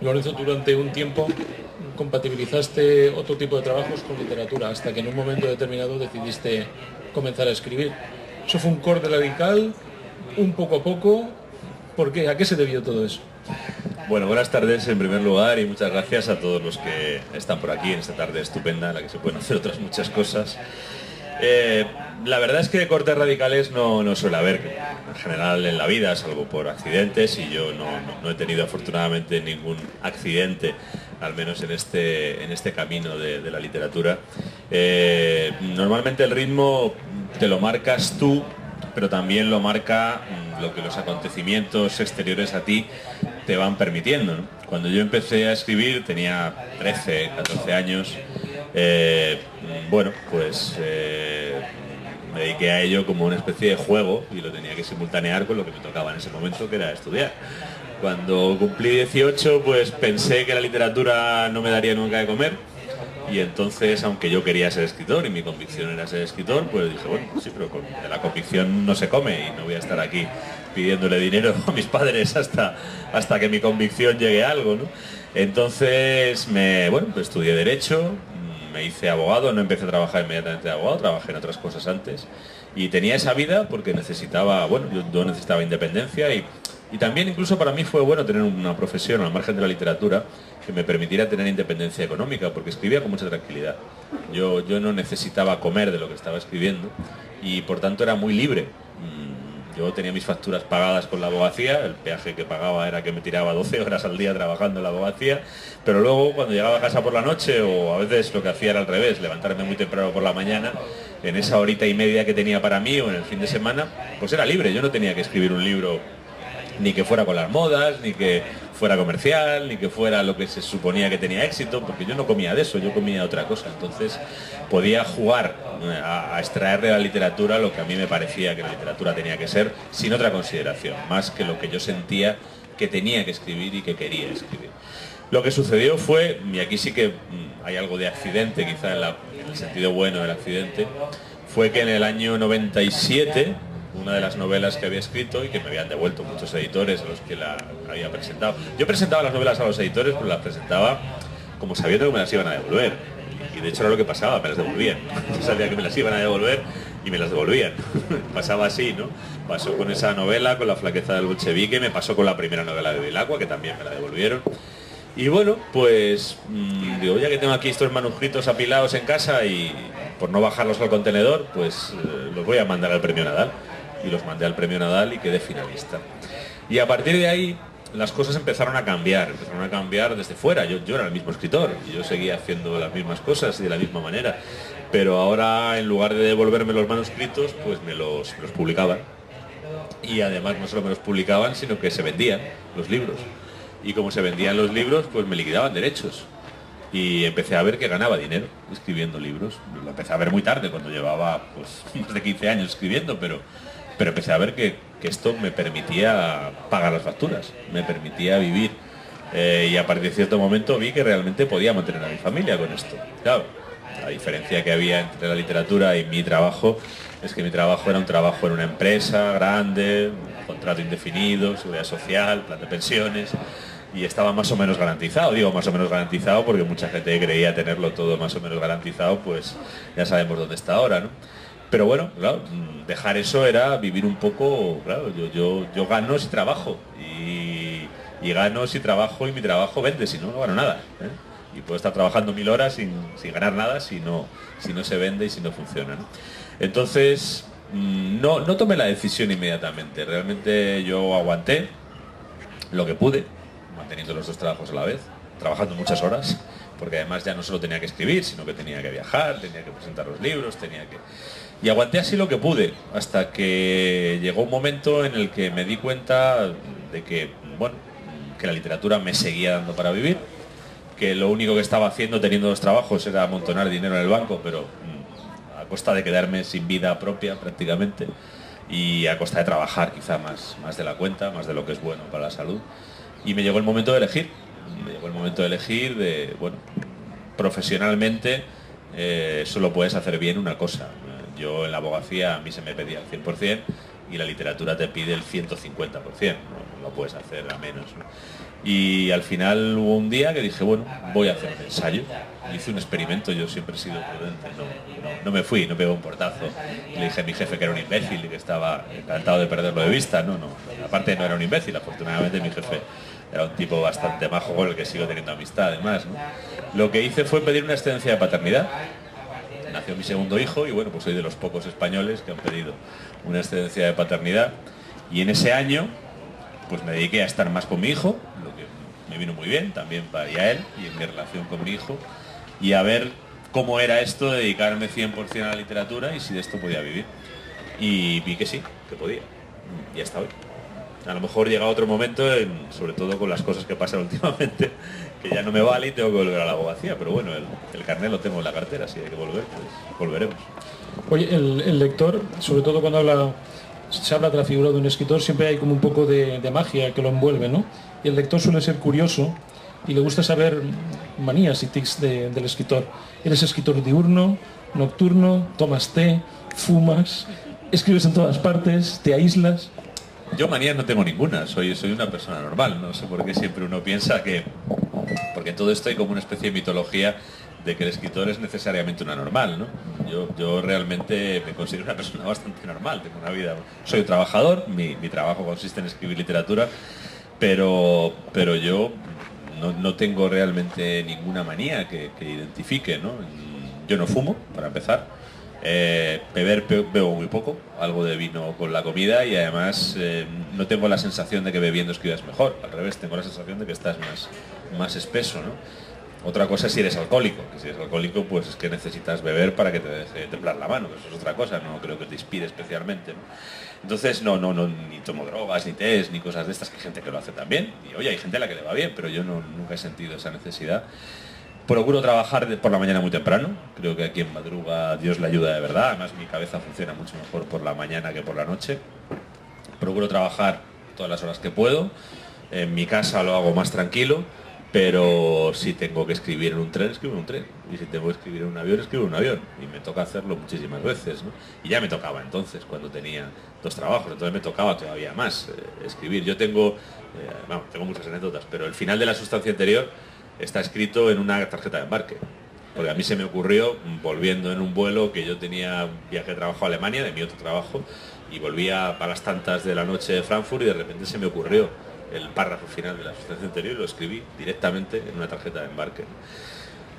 Lorenzo, durante un tiempo compatibilizaste otro tipo de trabajos con literatura, hasta que en un momento determinado decidiste comenzar a escribir. ¿Eso fue un corte radical, un poco a poco? ¿Por qué? ¿A qué se debió todo eso? Bueno, buenas tardes en primer lugar y muchas gracias a todos los que están por aquí en esta tarde estupenda en la que se pueden hacer otras muchas cosas. La verdad es que cortes radicales no suele haber en general en la vida, salvo por accidentes, y yo no he tenido afortunadamente ningún accidente, al menos en este camino de la literatura. Normalmente el ritmo te lo marcas tú, pero también lo marca lo que los acontecimientos exteriores a ti te van permitiendo, ¿no? Cuando yo empecé a escribir tenía 13, 14 años. Me dediqué a ello como una especie de juego y lo tenía que simultanear con lo que me tocaba en ese momento, que era estudiar. Cuando cumplí 18, pues pensé que la literatura no me daría nunca de comer, y entonces, aunque yo quería ser escritor y mi convicción era ser escritor, pues dije, bueno, sí, pero de la convicción no se come, y no voy a estar aquí pidiéndole dinero a mis padres hasta que mi convicción llegue a algo, ¿no? Entonces, pues estudié Derecho, me hice abogado, no empecé a trabajar inmediatamente de abogado, trabajé en otras cosas antes, y tenía esa vida porque necesitaba, yo necesitaba independencia, y también incluso para mí fue bueno tener una profesión al margen de la literatura que me permitiera tener independencia económica, porque escribía con mucha tranquilidad. Yo no necesitaba comer de lo que estaba escribiendo y por tanto era muy libre. Yo tenía mis facturas pagadas con la abogacía, el peaje que pagaba era que me tiraba 12 horas al día trabajando en la abogacía, pero luego cuando llegaba a casa por la noche, o a veces lo que hacía era al revés, levantarme muy temprano por la mañana, en esa horita y media que tenía para mí o en el fin de semana, pues era libre. Yo no tenía que escribir un libro ni que fuera con las modas, ni que fuera comercial, ni que fuera lo que se suponía que tenía éxito, porque yo no comía de eso, yo comía otra cosa. Entonces podía jugar a extraer de la literatura lo que a mí me parecía que la literatura tenía que ser, sin otra consideración, más que lo que yo sentía que tenía que escribir y que quería escribir. Lo que sucedió fue, y aquí sí que hay algo de accidente, quizá en el sentido bueno del accidente, fue que en el año 97, una de las novelas que había escrito y que me habían devuelto muchos editores a los que la había presentado. Yo presentaba las novelas a los editores, pero las presentaba como sabiendo que me las iban a devolver. Y de hecho era lo que pasaba, me las devolvían. Yo sabía que me las iban a devolver y me las devolvían. Pasaba así, ¿no? Pasó con esa novela, con La flaqueza del bolchevique, me pasó con la primera novela de Belacqua, que también me la devolvieron. Y bueno, pues digo, ya que tengo aquí estos manuscritos apilados en casa y por no bajarlos al contenedor, pues los voy a mandar al Premio Nadal. Y los mandé al Premio Nadal y quedé finalista. Y a partir de ahí las cosas empezaron a cambiar desde fuera. Yo era el mismo escritor y yo seguía haciendo las mismas cosas y de la misma manera. Pero ahora, en lugar de devolverme los manuscritos, pues me los publicaban. Y además no solo me los publicaban, sino que se vendían los libros. Y como se vendían los libros, pues me liquidaban derechos. Y empecé a ver que ganaba dinero escribiendo libros. Lo empecé a ver muy tarde, cuando llevaba pues más de 15 años escribiendo, pero empecé a ver que esto me permitía pagar las facturas, me permitía vivir. Y a partir de cierto momento vi que realmente podía mantener a mi familia con esto. Claro, la diferencia que había entre la literatura y mi trabajo es que mi trabajo era un trabajo en una empresa grande, un contrato indefinido, seguridad social, plan de pensiones, y estaba más o menos garantizado. Digo más o menos garantizado porque mucha gente creía tenerlo todo más o menos garantizado, pues ya sabemos dónde está ahora, ¿no? Pero bueno, claro, dejar eso era vivir un poco, claro, yo gano si trabajo, y gano si trabajo, y mi trabajo vende, si no, no gano nada, ¿eh? Y puedo estar trabajando 1000 horas sin ganar nada si no se vende y si no funciona, ¿no? Entonces, no tomé la decisión inmediatamente, realmente yo aguanté lo que pude, manteniendo los dos trabajos a la vez, trabajando muchas horas, porque además ya no solo tenía que escribir, sino que tenía que viajar, tenía que presentar los libros, y aguanté así lo que pude, hasta que llegó un momento en el que me di cuenta de que, que la literatura me seguía dando para vivir, que lo único que estaba haciendo teniendo dos trabajos era amontonar dinero en el banco, pero a costa de quedarme sin vida propia prácticamente, y a costa de trabajar quizá más de la cuenta, más de lo que es bueno para la salud. Y me llegó el momento de elegir, profesionalmente solo puedes hacer bien una cosa. Yo en la abogacía a mí se me pedía al 100%, y la literatura te pide el 150%, no puedes hacer a menos, ¿no? Y al final hubo un día que dije, bueno, voy a hacer un ensayo. Hice un experimento, yo siempre he sido prudente, no me fui, no pegué un portazo. Le dije a mi jefe que era un imbécil y que estaba encantado de perderlo de vista. No, aparte no era un imbécil, afortunadamente mi jefe era un tipo bastante majo con el que sigo teniendo amistad además, ¿no? Lo que hice fue pedir una excedencia de paternidad. Nació mi segundo hijo y bueno, pues soy de los pocos españoles que han pedido una excedencia de paternidad. Y en ese año pues me dediqué a estar más con mi hijo, lo que me vino muy bien también para él y en mi relación con mi hijo, y a ver cómo era esto de dedicarme 100% a la literatura y si de esto podía vivir. Y vi que sí, que podía. Y hasta hoy. A lo mejor llega otro momento, sobre todo con las cosas que pasan últimamente, que ya no me vale y tengo que volver a la abogacía, pero bueno, el carnet lo tengo en la cartera, si hay que volver, pues volveremos. Oye, el lector, sobre todo cuando se habla de la figura de un escritor, siempre hay como un poco de magia que lo envuelve, ¿no? Y el lector suele ser curioso y le gusta saber manías y tics del escritor. ¿Eres escritor diurno, nocturno, tomas té, fumas, escribes en todas partes, te aíslas? Yo manías no tengo ninguna, soy una persona normal, no sé por qué siempre uno piensa que... Porque todo esto hay como una especie de mitología de que el escritor es necesariamente una normal, ¿no? Yo realmente me considero una persona bastante normal, tengo una vida... Soy un trabajador, mi trabajo consiste en escribir literatura, pero yo no tengo realmente ninguna manía que identifique, ¿no? Yo no fumo, para empezar. Bebo muy poco, algo de vino con la comida y además no tengo la sensación de que bebiendo escribas mejor, al revés, tengo la sensación de que estás más espeso, ¿no? Otra cosa es si eres alcohólico, que si eres alcohólico pues es que necesitas beber para que te deje temblar la mano, eso es otra cosa, no creo que te inspire especialmente, ¿no? Entonces no, ni tomo drogas, ni tés, ni cosas de estas, que hay gente que lo hace también, y oye, hay gente a la que le va bien, pero yo nunca he sentido esa necesidad. Procuro trabajar por la mañana muy temprano, creo que a quien madruga Dios le ayuda de verdad, además mi cabeza funciona mucho mejor por la mañana que por la noche. Procuro trabajar todas las horas que puedo, en mi casa lo hago más tranquilo, pero si tengo que escribir en un tren, escribo en un tren, y si tengo que escribir en un avión, escribo en un avión, y me toca hacerlo muchísimas veces, ¿no? Y ya me tocaba entonces, cuando tenía 2 trabajos, entonces me tocaba todavía más escribir. Yo tengo muchas anécdotas, pero el final de La sustancia interior está escrito en una tarjeta de embarque, porque a mí se me ocurrió, volviendo en un vuelo, que yo tenía un viaje de trabajo a Alemania, de mi otro trabajo, y volvía para las tantas de la noche de Frankfurt y de repente se me ocurrió el párrafo final de La sustancia interior y lo escribí directamente en una tarjeta de embarque.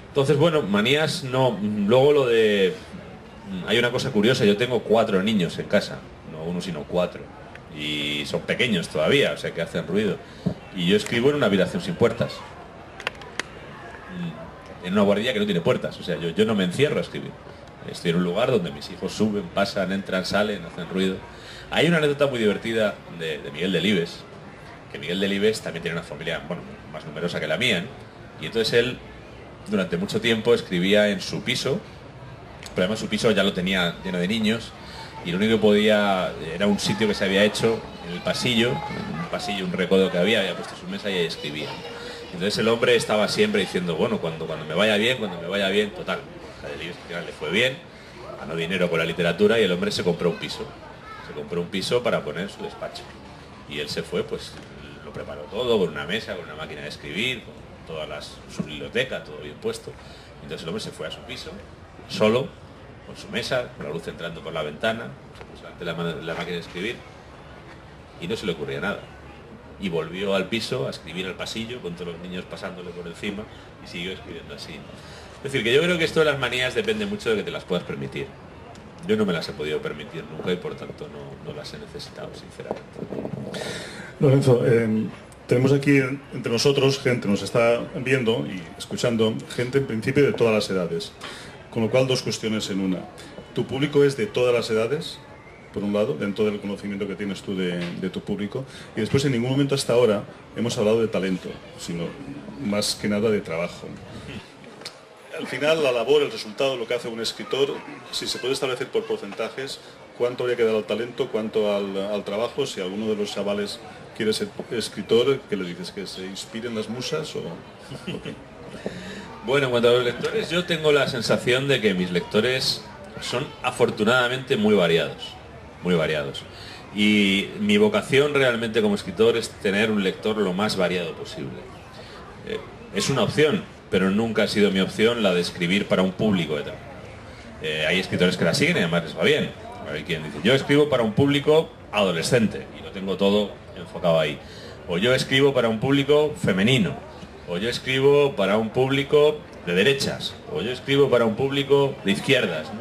Entonces, bueno, manías no. Luego hay una cosa curiosa, yo tengo 4 niños en casa, no 1 sino 4, y son pequeños todavía, o sea que hacen ruido, y yo escribo en una habitación sin puertas, en una guardería que no tiene puertas, o sea, yo no me encierro a escribir. Estoy en un lugar donde mis hijos suben, pasan, entran, salen, hacen ruido. Hay una anécdota muy divertida de Miguel Delibes, que Miguel Delibes también tiene una familia, bueno, más numerosa que la mía, ¿no? Y entonces él, durante mucho tiempo, escribía en su piso, pero además su piso ya lo tenía lleno de niños, y lo único que podía, era un sitio que se había hecho en el pasillo, un recodo que había puesto su mesa y ahí escribía. Entonces el hombre estaba siempre diciendo, bueno, cuando me vaya bien, total. A Delibes al final le fue bien, ganó dinero con la literatura y el hombre se compró un piso. Se compró un piso para poner su despacho. Y él se fue, pues lo preparó todo, con una mesa, con una máquina de escribir, con su biblioteca, todo bien puesto. Entonces el hombre se fue a su piso, solo, con su mesa, con la luz entrando por la ventana, se puso ante la máquina de escribir y no se le ocurría nada. Y volvió al piso a escribir al pasillo con todos los niños pasándole por encima y siguió escribiendo así. Es decir, que yo creo que esto de las manías depende mucho de que te las puedas permitir. Yo no me las he podido permitir nunca y por tanto no las he necesitado, sinceramente. Lorenzo, tenemos aquí entre nosotros gente, nos está viendo y escuchando gente en principio de todas las edades, con lo cual 2 cuestiones en una. ¿Tu público es de todas las edades? Por un lado, dentro del conocimiento que tienes tú de tu público, y después en ningún momento hasta ahora hemos hablado de talento, sino más que nada de trabajo. Al final, la labor, el resultado, lo que hace un escritor, si se puede establecer por porcentajes, cuánto habría que dar al talento, cuánto al trabajo. Si alguno de los chavales quiere ser escritor, ¿qué le dices? ¿Que se inspiren las musas o qué? Bueno, en cuanto a los lectores, yo tengo la sensación de que mis lectores son afortunadamente muy variados. Y mi vocación realmente como escritor es tener un lector lo más variado posible. Es una opción, pero nunca ha sido mi opción la de escribir para un público determinado. Hay escritores que la siguen y además les va bien. Hay quien dice, yo escribo para un público adolescente y lo tengo todo enfocado ahí. O yo escribo para un público femenino. O yo escribo para un público de derechas. O yo escribo para un público de izquierdas, ¿no?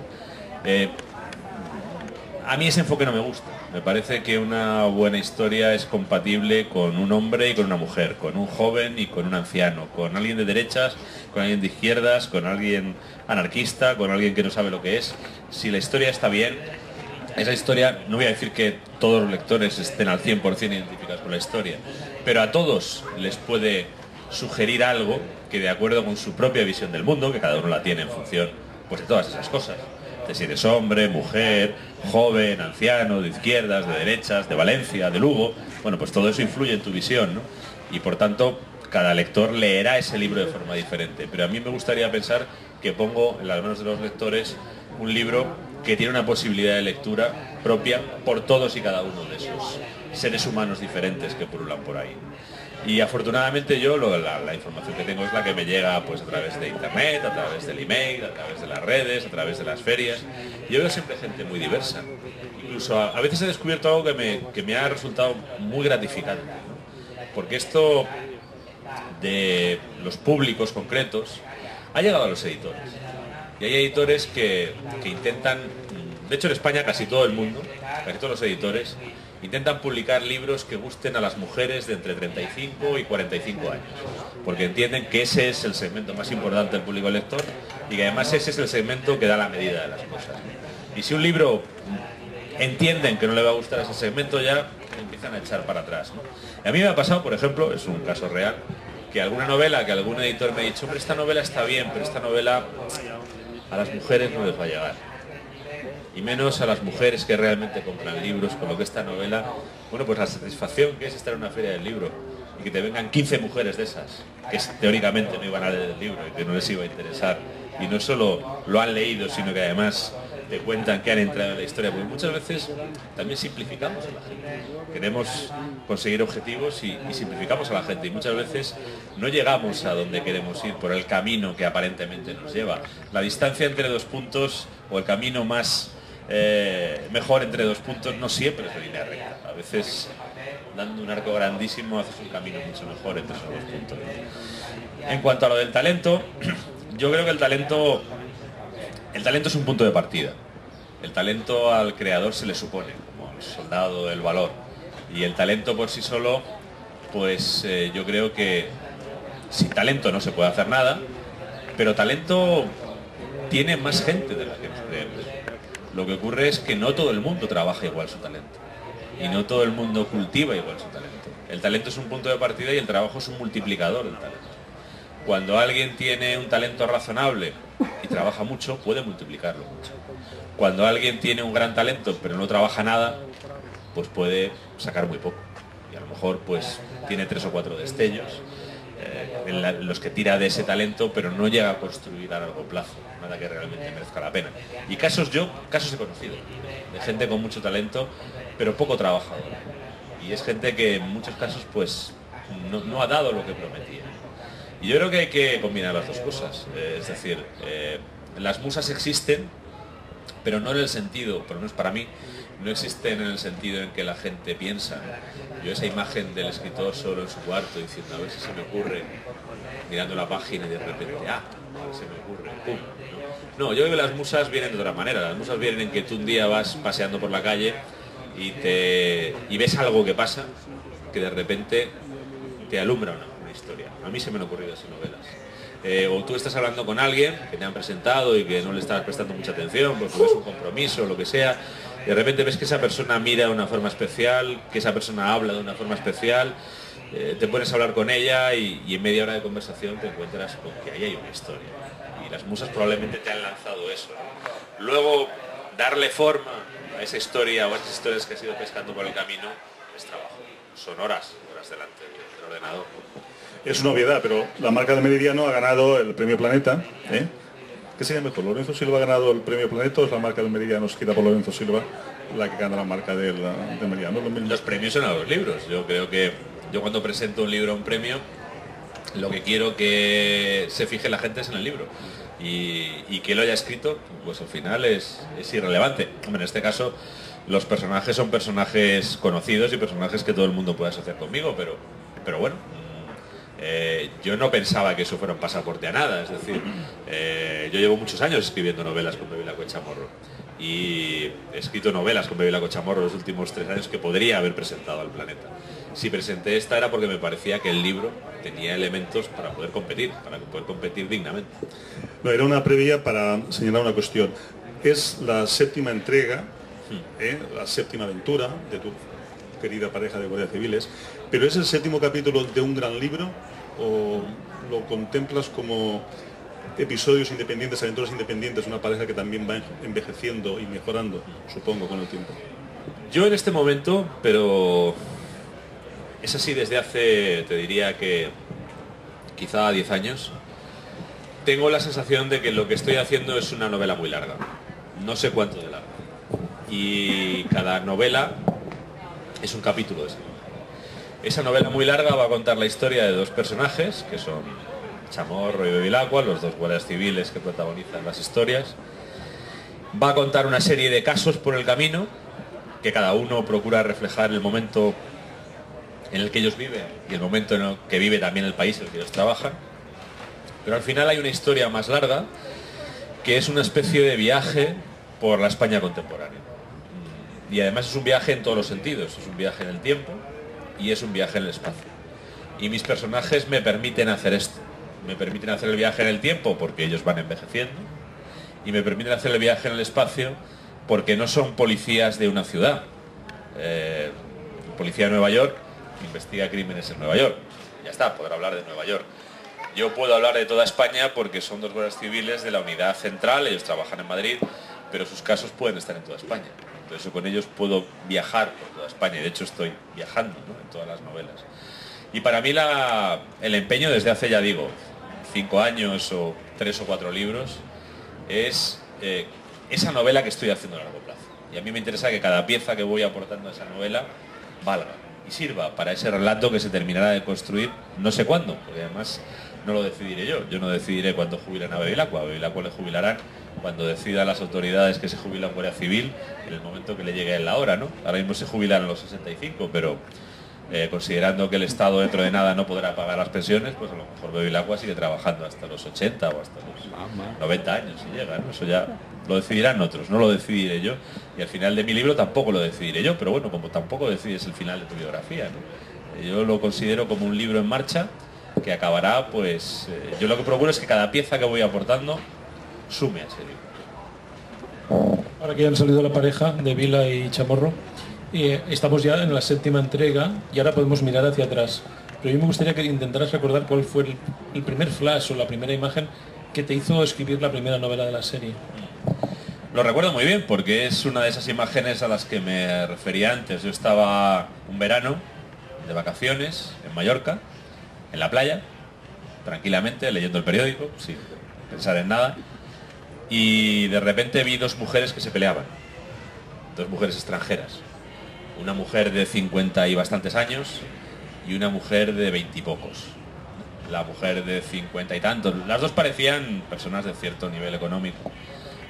A mí ese enfoque no me gusta. Me parece que una buena historia es compatible con un hombre y con una mujer, con un joven y con un anciano, con alguien de derechas, con alguien de izquierdas, con alguien anarquista, con alguien que no sabe lo que es. Si la historia está bien, esa historia, no voy a decir que todos los lectores estén al 100% identificados con la historia, pero a todos les puede sugerir algo que, de acuerdo con su propia visión del mundo, que cada uno la tiene en función pues de todas esas cosas, de si eres hombre, mujer, joven, anciano, de izquierdas, de derechas, de Valencia, de Lugo, bueno, pues todo eso influye en tu visión, ¿no? Y por tanto, cada lector leerá ese libro de forma diferente, pero a mí me gustaría pensar que pongo en las manos de los lectores un libro que tiene una posibilidad de lectura propia por todos y cada uno de esos seres humanos diferentes que pululan por ahí. Y afortunadamente yo la información que tengo es la que me llega pues a través de internet, a través del email, a través de las redes, a través de las ferias. Yo veo siempre gente muy diversa. Incluso a veces he descubierto algo que me ha resultado muy gratificante, ¿no? Porque esto de los públicos concretos ha llegado a los editores. Y hay editores que intentan, de hecho en España casi todo el mundo, casi todos los editores, intentan publicar libros que gusten a las mujeres de entre 35 y 45 años, porque entienden que ese es el segmento más importante del público lector y que además ese es el segmento que da la medida de las cosas. Y si un libro entienden que no le va a gustar a ese segmento, ya empiezan a echar para atrás, ¿no? Y a mí me ha pasado, por ejemplo, es un caso real, que alguna novela, que algún editor me ha dicho, hombre, esta novela está bien, pero esta novela a las mujeres no les va a llegar. Y menos a las mujeres que realmente compran libros, con lo que esta novela, bueno, pues la satisfacción que es estar en una feria del libro y que te vengan 15 mujeres de esas, que teóricamente no iban a leer el libro y que no les iba a interesar, y no solo lo han leído, sino que además te cuentan que han entrado en la historia, porque muchas veces también simplificamos a la gente. Queremos conseguir objetivos y simplificamos a la gente, y muchas veces no llegamos a donde queremos ir por el camino que aparentemente nos lleva. La distancia entre dos puntos, o el camino más mejor entre dos puntos, no siempre es de línea recta. A veces, dando un arco grandísimo, haces un camino mucho mejor entre esos dos puntos. En cuanto a lo del talento, yo creo que el talento es un punto de partida. El talento al creador se le supone, como al soldado del valor. Y el talento por sí solo, pues yo creo que sin talento no se puede hacer nada, pero talento tiene más gente de la que nos creemos. Lo que ocurre es que no todo el mundo trabaja igual su talento. Y no todo el mundo cultiva igual su talento. El talento es un punto de partida y el trabajo es un multiplicador del talento. Cuando alguien tiene un talento razonable y trabaja mucho, puede multiplicarlo mucho. Cuando alguien tiene un gran talento pero no trabaja nada, pues puede sacar muy poco. Y a lo mejor pues tiene 3 o 4 destellos en los que tira de ese talento, pero no llega a construir a largo plazo nada que realmente merezca la pena. Y casos he conocido de gente con mucho talento pero poco trabajadora, y es gente que en muchos casos pues no ha dado lo que prometía. Y yo creo que hay que combinar las dos cosas, es decir, las musas existen, pero no en el sentido, por lo menos para mí, no existen en el sentido en que la gente piensa. Yo esa imagen del escritor solo en su cuarto diciendo a ver si se me ocurre, mirando la página y de repente, se me ocurre, ¡pum! No, yo creo que las musas vienen de otra manera. Las musas vienen en que tú un día vas paseando por la calle y ves algo que pasa, que de repente te alumbra una historia. A mí se me han ocurrido esas novelas. O tú estás hablando con alguien que te han presentado y que no le estás prestando mucha atención porque es un compromiso o lo que sea, y de repente ves que esa persona mira de una forma especial, que esa persona habla de una forma especial, te pones a hablar con ella y en media hora de conversación te encuentras con que ahí hay una historia. Y las musas probablemente te han lanzado eso, ¿no? Luego, darle forma a esa historia o a esas historias que has ido pescando por el camino es trabajo. Son horas delante del ordenador. Es una obviedad, pero la marca de Meridiano ha ganado el premio Planeta. ¿Qué sería mejor? ¿Lorenzo Silva ha ganado el premio Planeta o es la marca de Meridiano escrita por Lorenzo Silva la que gana la marca de Mariano. Lo mismo. Los premios son a los libros. Yo creo que yo cuando presento un libro a un premio, lo que quiero que se fije la gente es en el libro. Y que lo haya escrito, pues al final es irrelevante. Hombre, en este caso los personajes son personajes conocidos y personajes que todo el mundo puede asociar conmigo, pero bueno, yo no pensaba que eso fuera un pasaporte a nada. Es decir, yo llevo muchos años escribiendo novelas con Bevilacqua y Chamorro, y he escrito novelas con Bevilacqua y Chamorro los últimos 3 años que podría haber presentado al Planeta. Si presenté esta era porque me parecía que el libro tenía elementos para poder competir dignamente. No, era una previa para señalar una cuestión. Es la 7ª entrega, la 7ª aventura de tu querida pareja de guardias civiles, pero ¿es el 7º capítulo de un gran libro o lo contemplas como episodios independientes, aventuras independientes, una pareja que también va envejeciendo y mejorando, supongo, con el tiempo? Yo en este momento, pero es así desde hace, te diría que quizá 10 años, tengo la sensación de que lo que estoy haciendo es una novela muy larga. No sé cuánto de larga. Y cada novela es un capítulo de esa novela. Esa novela muy larga va a contar la historia de 2 personajes, que son Chamorro y Bevilacqua, los 2 guardias civiles que protagonizan las historias. Va a contar una serie de casos por el camino, que cada uno procura reflejar el momento en el que ellos viven y el momento en el que vive también el país en el que ellos trabajan. Pero al final hay una historia más larga, que es una especie de viaje por la España contemporánea. Y además es un viaje en todos los sentidos. Es un viaje en el tiempo y es un viaje en el espacio. Y mis personajes me permiten hacer esto. Me permiten hacer el viaje en el tiempo porque ellos van envejeciendo, y me permiten hacer el viaje en el espacio porque no son policías de una ciudad. El policía de Nueva York investiga crímenes en Nueva York. Ya está, podrá hablar de Nueva York. Yo puedo hablar de toda España porque son 2 guardias civiles de la unidad central, ellos trabajan en Madrid, pero sus casos pueden estar en toda España. Entonces con ellos puedo viajar por toda España, y de hecho estoy viajando, ¿no?, en todas las novelas. Y para mí el empeño desde hace, ya digo, 5 años o 3 o 4 libros, es esa novela que estoy haciendo a largo plazo. Y a mí me interesa que cada pieza que voy aportando a esa novela valga y sirva para ese relato que se terminará de construir no sé cuándo, porque además no lo decidiré yo no decidiré cuándo jubilan a Bevilacqua. A Bevilacqua le jubilarán cuando decidan las autoridades que se jubila un guardia civil, en el momento que le llegue la hora, ¿no? Ahora mismo se jubilan a los 65, pero considerando que el Estado dentro de nada no podrá pagar las pensiones, pues a lo mejor Bevilacqua sigue trabajando hasta los 80 o hasta los 90 años si llega, ¿no? Eso ya lo decidirán otros, no lo decidiré yo, y al final de mi libro tampoco lo decidiré yo, pero bueno, como tampoco decides el final de tu biografía, ¿no? Yo lo considero como un libro en marcha que acabará, pues yo lo que procuro es que cada pieza que voy aportando sume a ese libro. Ahora que ya han salido la pareja de Vila y Chamorro, estamos ya en la 7ª entrega y ahora podemos mirar hacia atrás. Pero yo me gustaría que intentaras recordar cuál fue el primer flash o la primera imagen que te hizo escribir la primera novela de la serie. Lo recuerdo muy bien porque es una de esas imágenes a las que me refería antes. Yo estaba un verano de vacaciones en Mallorca, en la playa, tranquilamente, leyendo el periódico, sin pensar en nada, y de repente vi 2 mujeres que se peleaban, 2 mujeres extranjeras, una mujer de 50 y bastantes años y una mujer de 20 y pocos. La mujer de 50 y tantos, las 2 parecían personas de cierto nivel económico.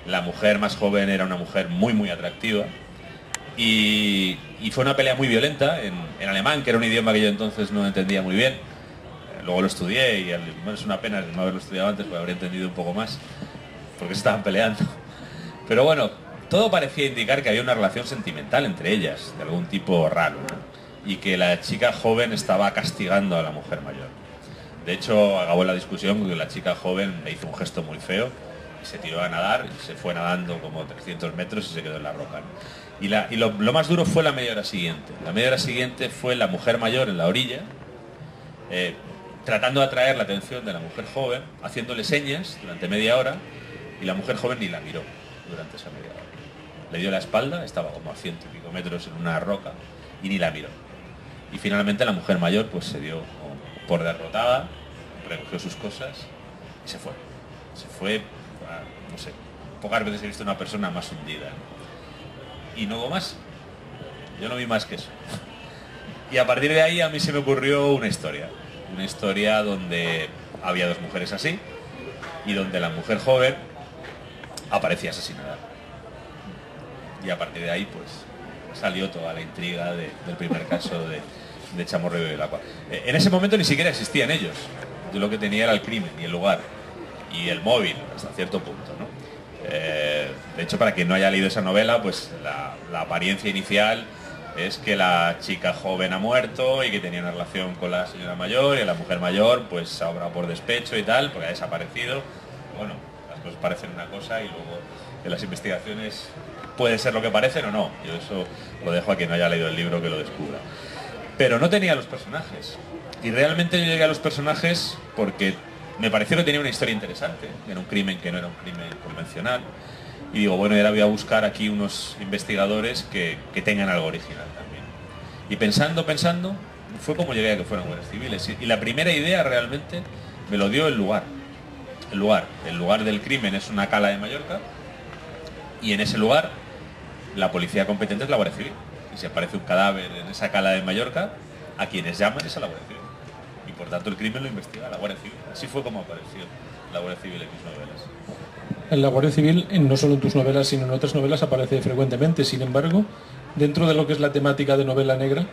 La mujer más joven era una mujer muy atractiva, y fue una pelea muy violenta en alemán, que era un idioma que yo entonces no entendía muy bien. Luego lo estudié y bueno, es una pena no haberlo estudiado antes, porque habría entendido un poco más porque se estaban peleando. Pero bueno, todo parecía indicar que había una relación sentimental entre ellas, de algún tipo raro, ¿no? Y que la chica joven estaba castigando a la mujer mayor. De hecho, acabó la discusión porque la chica joven le hizo un gesto muy feo y se tiró a nadar, y se fue nadando como 300 metros y se quedó en la roca, ¿no? Y lo más duro fue la media hora siguiente. La media hora siguiente fue la mujer mayor en la orilla, tratando de atraer la atención de la mujer joven, haciéndole señas durante media hora, y la mujer joven ni la miró durante esa media hora. Le dio la espalda, estaba como a 100 y pico metros en una roca, y ni la miró. Y finalmente la mujer mayor pues se dio por derrotada, recogió sus cosas y se fue. Se fue, no sé, pocas veces he visto una persona más hundida. y no hubo más. Yo no vi más que eso. Y a partir de ahí a mí se me ocurrió una historia donde había dos mujeres así y donde la mujer joven aparecía asesinada. Y a partir de ahí pues salió toda la intriga del primer caso de Chamorro y Belacqua. En ese momento ni siquiera existían ellos. Yo lo que tenía era el crimen y el lugar y el móvil hasta cierto punto, ¿no? De hecho, para quien no haya leído esa novela, pues la apariencia inicial es que la chica joven ha muerto y que tenía una relación con la señora mayor, y la mujer mayor pues se ha obrado por despecho y tal, porque ha desaparecido. Bueno, las cosas parecen una cosa y luego en las investigaciones puede ser lo que parecen o no. Yo eso lo dejo a quien no haya leído el libro que lo descubra. Pero no tenía los personajes. Y realmente yo llegué a los personajes porque me pareció que tenía una historia interesante. Era un crimen que no era un crimen convencional. Y digo, bueno, ahora voy a buscar aquí unos investigadores que tengan algo original también. Y pensando, fue como llegué a que fueran guardias civiles. Y la primera idea realmente me lo dio el lugar. El lugar del crimen es una cala de Mallorca. Y en ese lugar la policía competente es la Guardia Civil. Y si aparece un cadáver en esa cala de Mallorca, a quienes llaman es a la Guardia Civil. Y por tanto el crimen lo investiga la Guardia Civil. Así fue como apareció la Guardia Civil en mis novelas. En la Guardia Civil, no solo en tus novelas, sino en otras novelas, aparece frecuentemente. Sin embargo, dentro de lo que es la temática de novela negra,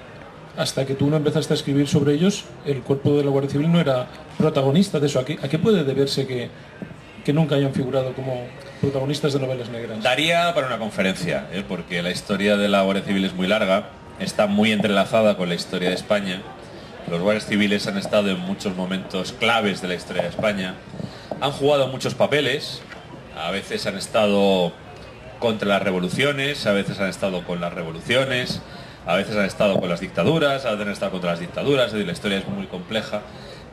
hasta que tú no empezaste a escribir sobre ellos, el cuerpo de la Guardia Civil no era protagonista de eso. ¿A qué puede deberse que nunca hayan figurado como protagonistas de novelas negras? Daría para una conferencia, porque la historia de la Guardia Civil es muy larga, está muy entrelazada con la historia de España. Los guardias civiles han estado en muchos momentos claves de la historia de España, han jugado muchos papeles, a veces han estado contra las revoluciones, a veces han estado con las revoluciones, a veces han estado con las dictaduras, a veces han estado contra las dictaduras, es decir, la historia es muy compleja.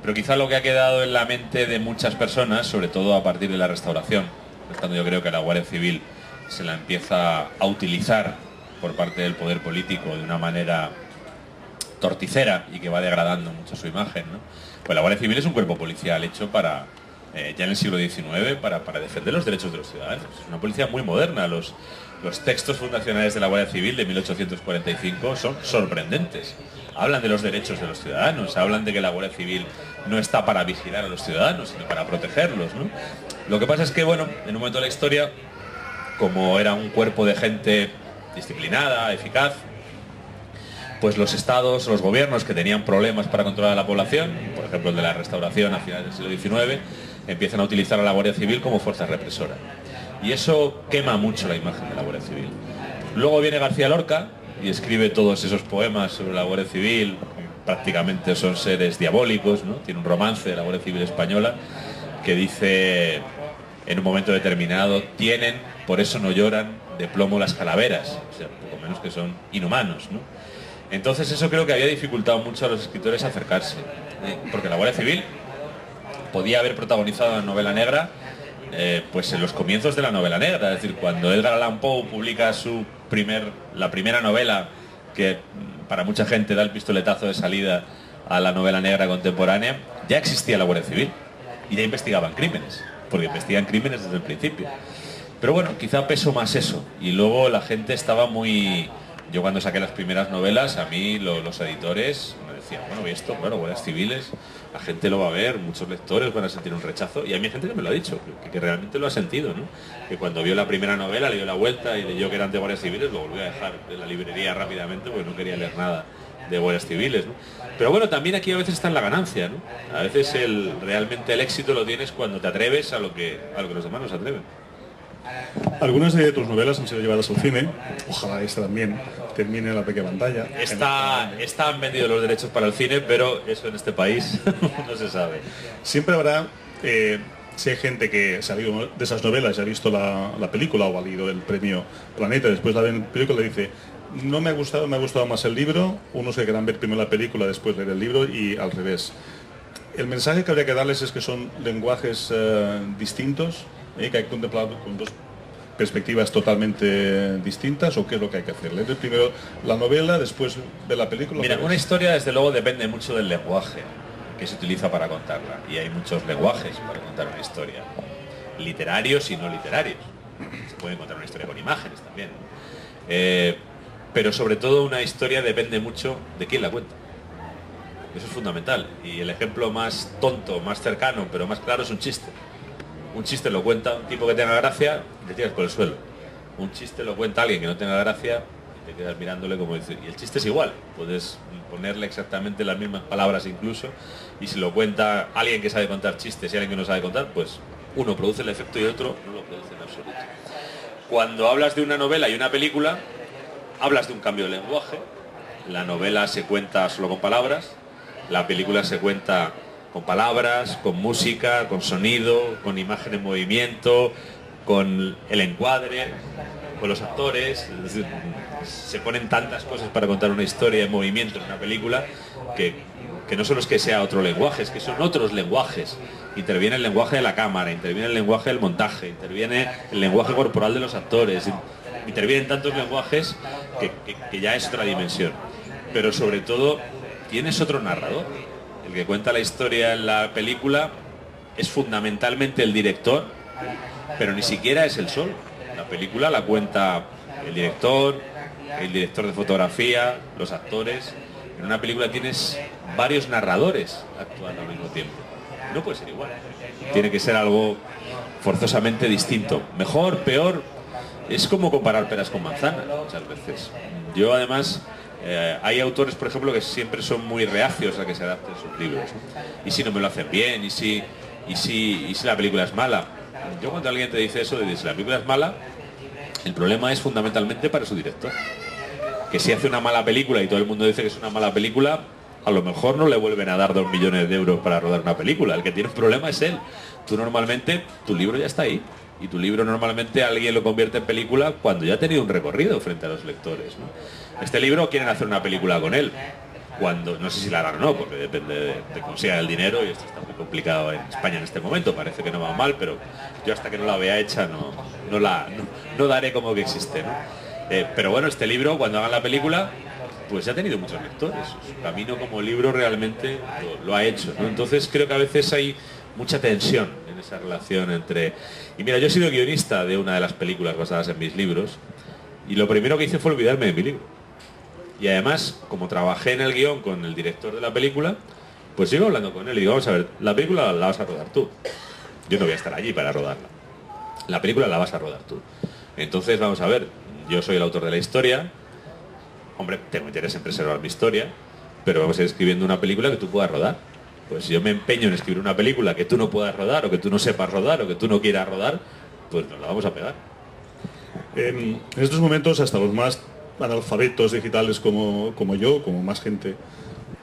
Pero quizá lo que ha quedado en la mente de muchas personas, sobre todo a partir de la Restauración, es cuando yo creo que la Guardia Civil se la empieza a utilizar por parte del poder político de una manera torticera y que va degradando mucho su imagen, ¿no? Pues la Guardia Civil es un cuerpo policial hecho para, ya en el siglo XIX, para defender los derechos de los ciudadanos. Es una policía muy moderna. Los textos fundacionales de la Guardia Civil de 1845 son sorprendentes. Hablan de los derechos de los ciudadanos, hablan de que la Guardia Civil no está para vigilar a los ciudadanos, sino para protegerlos, ¿no? Lo que pasa es que, bueno, en un momento de la historia, como era un cuerpo de gente disciplinada, eficaz, pues los estados, los gobiernos que tenían problemas para controlar a la población, por ejemplo el de la Restauración a finales del siglo XIX, empiezan a utilizar a la Guardia Civil como fuerza represora. Y eso quema mucho la imagen de la Guardia Civil. Luego viene García Lorca y escribe todos esos poemas sobre la Guardia Civil, prácticamente son seres diabólicos, ¿no? Tiene un romance de la Guardia Civil española que dice en un momento determinado: tienen, por eso no lloran, de plomo las calaveras, o sea, poco menos que son inhumanos, ¿no? Entonces eso creo que había dificultado mucho a los escritores acercarse, porque la Guardia Civil podía haber protagonizado la novela negra pues en los comienzos de la novela negra, es decir, cuando Edgar Allan Poe publica la primera novela que para mucha gente da el pistoletazo de salida a la novela negra contemporánea, ya existía la Guardia Civil y ya investigaban crímenes, porque investigan crímenes desde el principio. Pero bueno, quizá pesó más eso, y luego la gente estaba muy... Yo cuando saqué las primeras novelas, a mí los editores me decían, bueno, y esto, claro, Guardias Civiles, la gente lo va a ver, muchos lectores van a sentir un rechazo, y a mí hay gente que me lo ha dicho, que realmente lo ha sentido, ¿no? Que cuando vio la primera novela, le dio la vuelta y leyó que eran de Guardias Civiles, lo volvió a dejar en la librería rápidamente porque no quería leer nada de Guardias Civiles, ¿no? Pero bueno, también aquí a veces está en la ganancia, ¿no? A veces realmente el éxito lo tienes cuando te atreves a lo que los demás no se atreven. Algunas de tus novelas han sido llevadas al cine, ojalá esta también termine en la pequeña pantalla. Están vendidos los derechos para el cine, pero eso en este país no se sabe. Siempre habrá, si hay gente que se ha leído de esas novelas y ha visto la película o ha leído el premio Planeta, después la película le dice, no me ha gustado más el libro, unos que quieran ver primero la película, después leer el libro y al revés. El mensaje que habría que darles es que son lenguajes distintos, que hay que contemplar con dos perspectivas totalmente distintas, o qué es lo que hay que hacer. Leer primero la novela, después ver la película. Mira, una historia desde luego depende mucho del lenguaje que se utiliza para contarla, y hay muchos lenguajes para contar una historia, literarios y no literarios. Se puede contar una historia con imágenes también. Pero sobre todo una historia depende mucho de quién la cuenta. Eso es fundamental. Y el ejemplo más tonto, más cercano, pero más claro es un chiste. Un chiste lo cuenta un tipo que tenga gracia y te tiras por el suelo. Un chiste lo cuenta alguien que no tenga gracia y te quedas mirándole como dice. Y el chiste es igual. Puedes ponerle exactamente las mismas palabras incluso. Y si lo cuenta alguien que sabe contar chistes y alguien que no sabe contar, pues uno produce el efecto y otro no lo produce en absoluto. Cuando hablas de una novela y una película, hablas de un cambio de lenguaje. La novela se cuenta solo con palabras. La película se cuenta con palabras, con música, con sonido, con imagen en movimiento, con el encuadre, con los actores. Es decir, se ponen tantas cosas para contar una historia en movimiento en una película que no solo es que sea otro lenguaje, es que son otros lenguajes. Interviene el lenguaje de la cámara, interviene el lenguaje del montaje, interviene el lenguaje corporal de los actores, intervienen tantos lenguajes que ya es otra dimensión. Pero sobre todo tienes otro narrador. El que cuenta la historia en la película es fundamentalmente el director, pero ni siquiera es el solo. La película la cuenta el director de fotografía, los actores. En una película tienes varios narradores actuando al mismo tiempo. No puede ser igual. Tiene que ser algo forzosamente distinto. Mejor, peor, es como comparar peras con manzanas muchas veces. Yo además... hay autores, por ejemplo, que siempre son muy reacios a que se adapten sus libros, ¿no? Y si no me lo hacen bien, y si la película es mala. Yo cuando alguien te dice eso, de si la película es mala, el problema es fundamentalmente para su director. Que si hace una mala película y todo el mundo dice que es una mala película, a lo mejor no le vuelven a dar 2 millones de euros para rodar una película. El que tiene un problema es él. Tú normalmente, tu libro ya está ahí. Y tu libro normalmente alguien lo convierte en película cuando ya ha tenido un recorrido frente a los lectores, ¿no? Este libro quieren hacer una película con él, cuando no sé si la harán o no, porque depende de cómo sea el dinero, y esto está muy complicado en España en este momento. Parece que no va mal, pero yo hasta que no la vea hecha no daré como que existe, ¿no? Pero bueno, este libro, cuando hagan la película, pues ya ha tenido muchos lectores. Su camino como libro realmente lo ha hecho, ¿no? Entonces creo que a veces hay mucha tensión en esa relación entre... Y mira, yo he sido guionista de una de las películas basadas en mis libros, y lo primero que hice fue olvidarme de mi libro. Y además, como trabajé en el guión con el director de la película, pues sigo hablando con él y digo, vamos a ver, la película la vas a rodar tú. Yo no voy a estar allí para rodarla. La película la vas a rodar tú. Entonces, vamos a ver, yo soy el autor de la historia. Hombre, tengo interés en preservar mi historia, pero vamos a ir escribiendo una película que tú puedas rodar. Pues si yo me empeño en escribir una película que tú no puedas rodar, o que tú no sepas rodar, o que tú no quieras rodar, pues nos la vamos a pegar. En estos momentos, hasta los más analfabetos digitales como yo, como más gente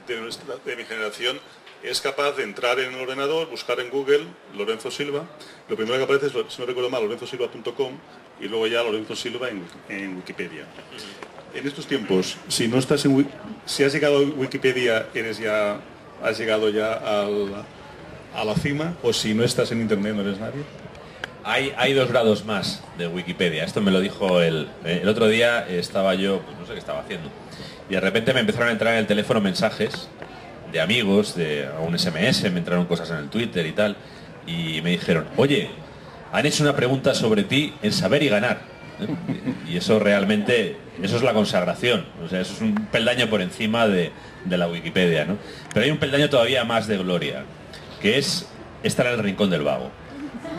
de mi generación, es capaz de entrar en el ordenador, buscar en Google Lorenzo Silva. Lo primero que aparece es, si no recuerdo mal, lorenzosilva.com, y luego ya Lorenzo Silva en Wikipedia. En estos tiempos, si no estás si has llegado a Wikipedia, has llegado ya a la cima, o si no estás en internet no eres nadie. Hay 2 grados más de Wikipedia. Esto me lo dijo el otro día. Estaba yo, pues no sé qué estaba haciendo, y de repente me empezaron a entrar en el teléfono mensajes de amigos, de un SMS, me entraron cosas en el Twitter y tal, y me dijeron, oye, han hecho una pregunta sobre ti en Saber y Ganar. Y eso realmente, eso es la consagración. O sea, eso es un peldaño por encima de la Wikipedia, ¿no? Pero hay un peldaño todavía más de gloria, que es estar en el Rincón del Vago.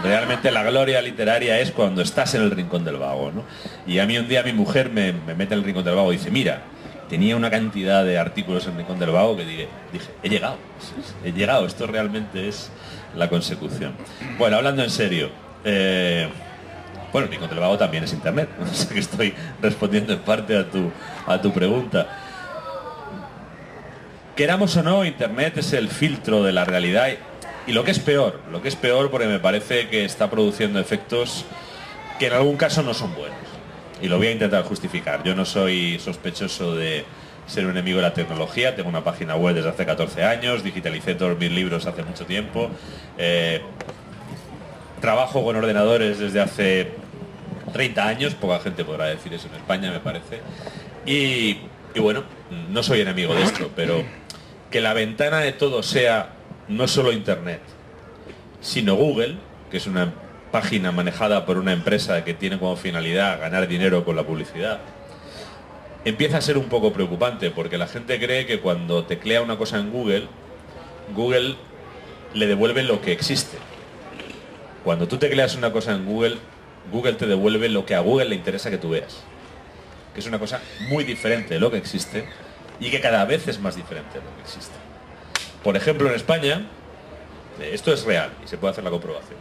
Realmente la gloria literaria es cuando estás en el Rincón del Vago, ¿no? Y a mí un día mi mujer me mete en el Rincón del Vago y dice, mira, tenía una cantidad de artículos en el Rincón del Vago que dije, he llegado, esto realmente es la consecución. Bueno, hablando en serio, bueno, el Rincón del Vago también es internet, o sea que estoy respondiendo en parte a tu pregunta. Queramos o no, internet es el filtro de la realidad. Y lo que es peor porque me parece que está produciendo efectos que en algún caso no son buenos. Y lo voy a intentar justificar. Yo no soy sospechoso de ser un enemigo de la tecnología. Tengo una página web desde hace 14 años, digitalicé todos mis libros hace mucho tiempo. Trabajo con ordenadores desde hace 30 años, poca gente podrá decir eso en España, me parece. Y bueno, no soy enemigo de esto, pero que la ventana de todo sea no solo Internet, sino Google, que es una página manejada por una empresa que tiene como finalidad ganar dinero con la publicidad, empieza a ser un poco preocupante, porque la gente cree que cuando teclea una cosa en Google, Google le devuelve lo que existe. Cuando tú tecleas una cosa en Google, Google te devuelve lo que a Google le interesa que tú veas. Que es una cosa muy diferente de lo que existe y que cada vez es más diferente de lo que existe. Por ejemplo, en España, esto es real y se puede hacer la comprobación.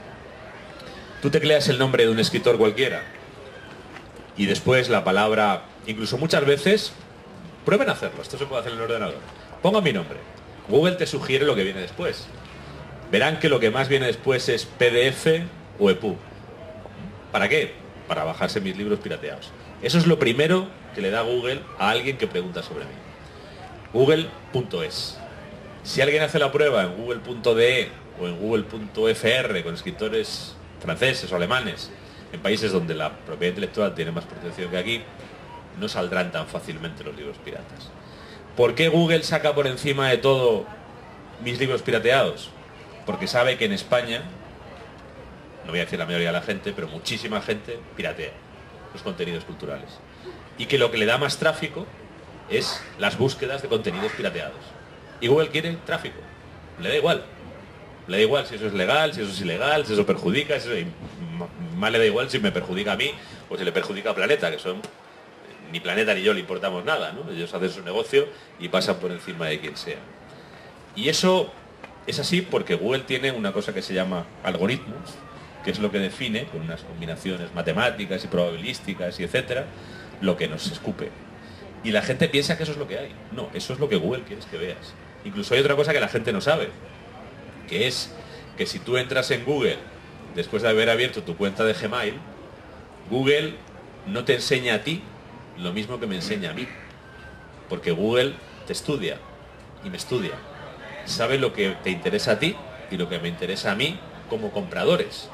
Tú tecleas el nombre de un escritor cualquiera y después la palabra, incluso muchas veces, prueben a hacerlo, esto se puede hacer en el ordenador. Ponga mi nombre. Google te sugiere lo que viene después. Verán que lo que más viene después es PDF o EPUB. ¿Para qué? Para bajarse mis libros pirateados. Eso es lo primero que le da Google a alguien que pregunta sobre mí. Google.es. Si alguien hace la prueba en google.de o en google.fr con escritores franceses o alemanes, en países donde la propiedad intelectual tiene más protección que aquí, no saldrán tan fácilmente los libros piratas. ¿Por qué Google saca por encima de todo mis libros pirateados? Porque sabe que en España, no voy a decir la mayoría de la gente, pero muchísima gente piratea los contenidos culturales. Y que lo que le da más tráfico es las búsquedas de contenidos pirateados. Y Google quiere tráfico. Le da igual. Le da igual si eso es legal, si eso es ilegal, si eso perjudica, si eso... más le da igual si me perjudica a mí o si le perjudica a Planeta, que son... Ni Planeta ni yo le importamos nada, ¿no? Ellos hacen su negocio y pasan por encima de quien sea. Y eso es así porque Google tiene una cosa que se llama algoritmos, que es lo que define, con unas combinaciones matemáticas y probabilísticas y etcétera, lo que nos escupe. Y la gente piensa que eso es lo que hay. No, eso es lo que Google quiere que veas. Incluso hay otra cosa que la gente no sabe, que es que si tú entras en Google después de haber abierto tu cuenta de Gmail, Google no te enseña a ti lo mismo que me enseña a mí. Porque Google te estudia y me estudia. Sabe lo que te interesa a ti y lo que me interesa a mí como compradores.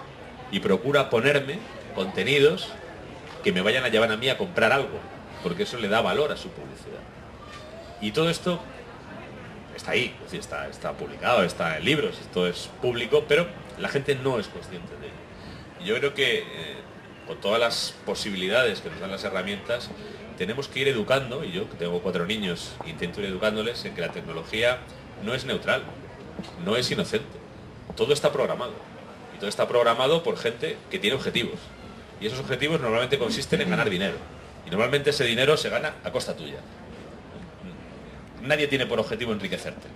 Y procura ponerme contenidos que me vayan a llevar a mí a comprar algo, porque eso le da valor a su publicidad. Y todo esto está ahí, es decir, está publicado, está en libros, esto es público, pero la gente no es consciente de ello. Y yo creo que con todas las posibilidades que nos dan las herramientas, tenemos que ir educando, y yo que tengo 4 niños, intento ir educándoles en que la tecnología no es neutral, no es inocente, todo está programado. Y todo está programado por gente que tiene objetivos. Y esos objetivos normalmente consisten en ganar dinero. Y normalmente ese dinero se gana a costa tuya. Nadie tiene por objetivo enriquecerte.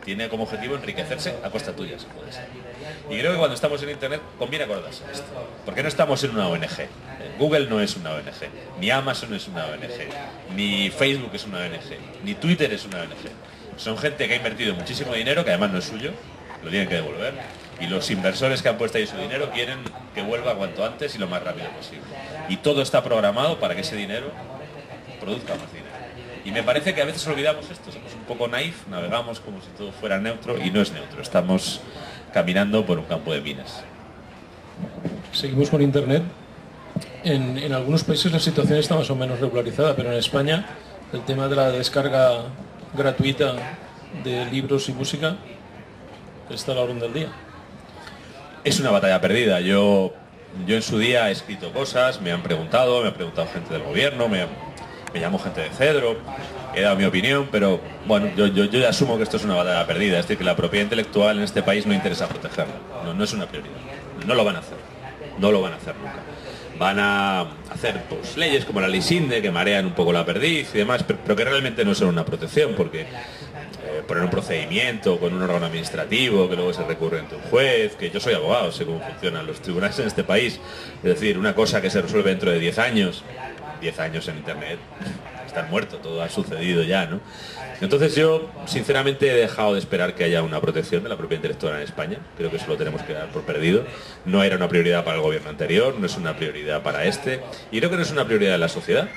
Tiene como objetivo enriquecerse a costa tuya, si puede ser. Y creo que cuando estamos en Internet conviene acordarse de esto. Porque no estamos en una ONG. Google no es una ONG. Ni Amazon es una ONG. Ni Facebook es una ONG. Ni Twitter es una ONG. Son gente que ha invertido muchísimo dinero, que además no es suyo, lo tienen que devolver. Y los inversores que han puesto ahí su dinero quieren que vuelva cuanto antes y lo más rápido posible. Y todo está programado para que ese dinero produzca más dinero. Y me parece que a veces olvidamos esto, somos un poco naif, navegamos como si todo fuera neutro y no es neutro, estamos caminando por un campo de minas. Seguimos con Internet. En algunos países la situación está más o menos regularizada, pero en España el tema de la descarga gratuita de libros y música está a la orden del día. Es una batalla perdida. Yo en su día he escrito cosas, me ha preguntado gente del gobierno, me llamó gente de Cedro, he dado mi opinión, pero bueno, yo ya asumo que esto es una batalla perdida, es decir, que la propiedad intelectual en este país no interesa protegerla, no es una prioridad, no lo van a hacer, no lo van a hacer nunca. Van a hacer pues, leyes como la ley Sinde, que marean un poco la perdiz y demás, pero que realmente no son una protección, porque poner un procedimiento con un órgano administrativo que luego se recurre ante un juez, que yo soy abogado, sé cómo funcionan los tribunales en este país, es decir, una cosa que se resuelve dentro de 10 años, 10 años en Internet, están muertos, todo ha sucedido ya, ¿no? Entonces yo, sinceramente, he dejado de esperar que haya una protección de la propiedad intelectual en España, creo que eso lo tenemos que dar por perdido, no era una prioridad para el gobierno anterior, no es una prioridad para este, y creo que no es una prioridad de la sociedad.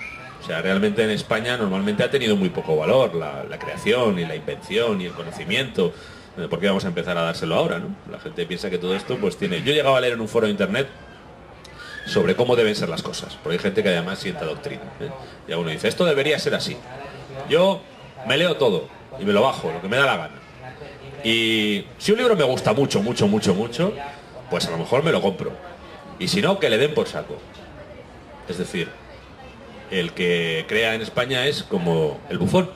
O sea, realmente en España normalmente ha tenido muy poco valor la creación y la invención y el conocimiento. ¿Por qué vamos a empezar a dárselo ahora, no? La gente piensa que todo esto pues tiene... Yo llegaba a leer en un foro de Internet sobre cómo deben ser las cosas, porque hay gente que además sienta doctrina, ¿eh? Y uno dice, esto debería ser así. Yo me leo todo y me lo bajo, lo que me da la gana. Y si un libro me gusta mucho, pues a lo mejor me lo compro. Y si no, que le den por saco. Es decir, el que crea en España es como el bufón.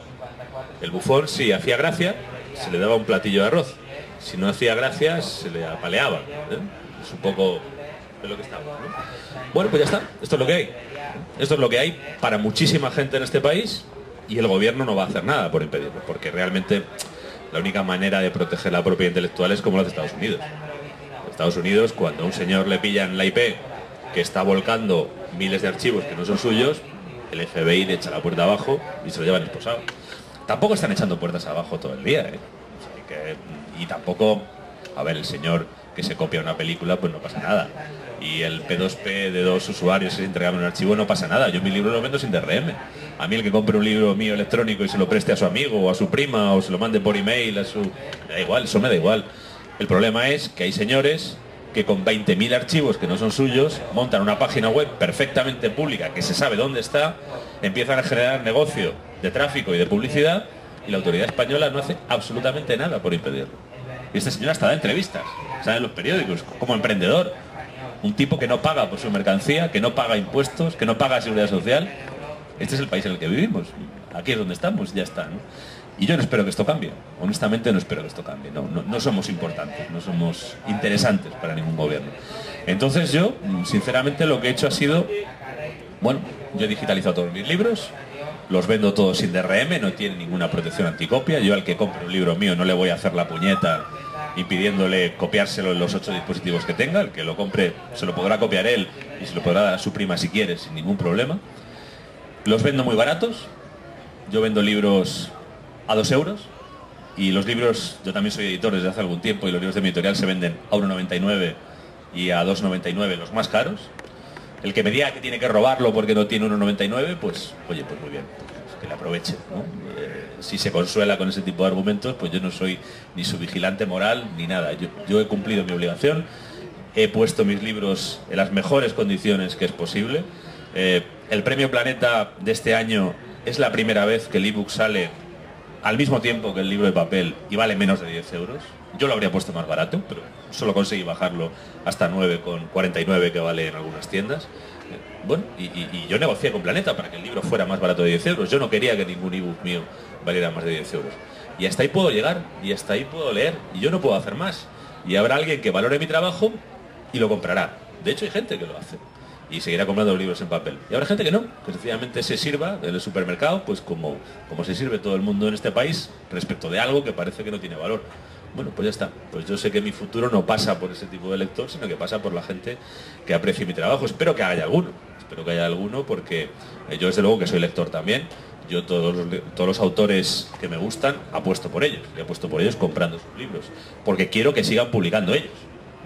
El bufón, si hacía gracia, se le daba un platillo de arroz. Si no hacía gracia, se le apaleaba. Es un poco de lo que estamos, ¿no? Bueno, pues ya está. Esto es lo que hay. Esto es lo que hay para muchísima gente en este país y el gobierno no va a hacer nada por impedirlo, porque realmente la única manera de proteger la propiedad intelectual es como lo hace Estados Unidos. En Estados Unidos, cuando a un señor le pillan la IP que está volcando miles de archivos que no son suyos, el FBI le echa la puerta abajo y se lo llevan esposado. Tampoco están echando puertas abajo todo el día, ¿eh? O sea, y tampoco, a ver, el señor que se copia una película, pues no pasa nada. Y el P2P de dos usuarios se entregan un archivo, no pasa nada. Yo mi libro lo vendo sin DRM. A mí el que compre un libro mío electrónico y se lo preste a su amigo o a su prima o se lo mande por email a su... Me da igual, eso me da igual. El problema es que hay señores que con 20.000 archivos que no son suyos montan una página web perfectamente pública que se sabe dónde está, empiezan a generar negocio de tráfico y de publicidad y la autoridad española no hace absolutamente nada por impedirlo. Y este señor hasta da entrevistas, sale en los periódicos, como emprendedor. Un tipo que no paga por su mercancía, que no paga impuestos, que no paga seguridad social. Este es el país en el que vivimos. Aquí es donde estamos, ya está, ¿no? Y yo no espero que esto cambie. Honestamente no espero que esto cambie. No somos importantes, no somos interesantes para ningún gobierno. Entonces yo, sinceramente, lo que he hecho ha sido... Bueno, yo he digitalizado todos mis libros, los vendo todos sin DRM, no tienen ninguna protección anticopia. Yo al que compre un libro mío no le voy a hacer la puñeta impidiéndole copiárselo en los 8 dispositivos que tenga. El que lo compre se lo podrá copiar él y se lo podrá dar a su prima si quiere, sin ningún problema. Los vendo muy baratos. Yo vendo libros a 2 euros y los libros, yo también soy editor desde hace algún tiempo y los libros de mi editorial se venden a 1,99 y a 2,99 los más caros. El que me diga que tiene que robarlo porque no tiene 1,99, pues oye, pues muy bien, pues que le aproveche, ¿no? Si se consuela con ese tipo de argumentos, pues yo no soy ni su vigilante moral ni nada. Yo he cumplido mi obligación, he puesto mis libros en las mejores condiciones que es posible. El Premio Planeta de este año es la primera vez que el ebook sale al mismo tiempo que el libro de papel y vale menos de 10 euros. Yo lo habría puesto más barato, pero solo conseguí bajarlo hasta 9,49 que vale en algunas tiendas. Bueno, y yo negocié con Planeta para que el libro fuera más barato de 10 euros. Yo no quería que ningún ebook mío valiera más de 10 euros. Y hasta ahí puedo llegar, y hasta ahí puedo leer, y yo no puedo hacer más. Y habrá alguien que valore mi trabajo y lo comprará. De hecho, hay gente que lo hace. Y seguirá comprando libros en papel. Y habrá gente que no, que sencillamente se sirva en el supermercado, pues como se sirve todo el mundo en este país, respecto de algo que parece que no tiene valor. Bueno, pues ya está. Pues yo sé que mi futuro no pasa por ese tipo de lector, sino que pasa por la gente que aprecie mi trabajo. Espero que haya alguno. Espero que haya alguno porque yo desde luego que soy lector también. Yo todos los autores que me gustan apuesto por ellos. Y apuesto por ellos comprando sus libros. Porque quiero que sigan publicando ellos.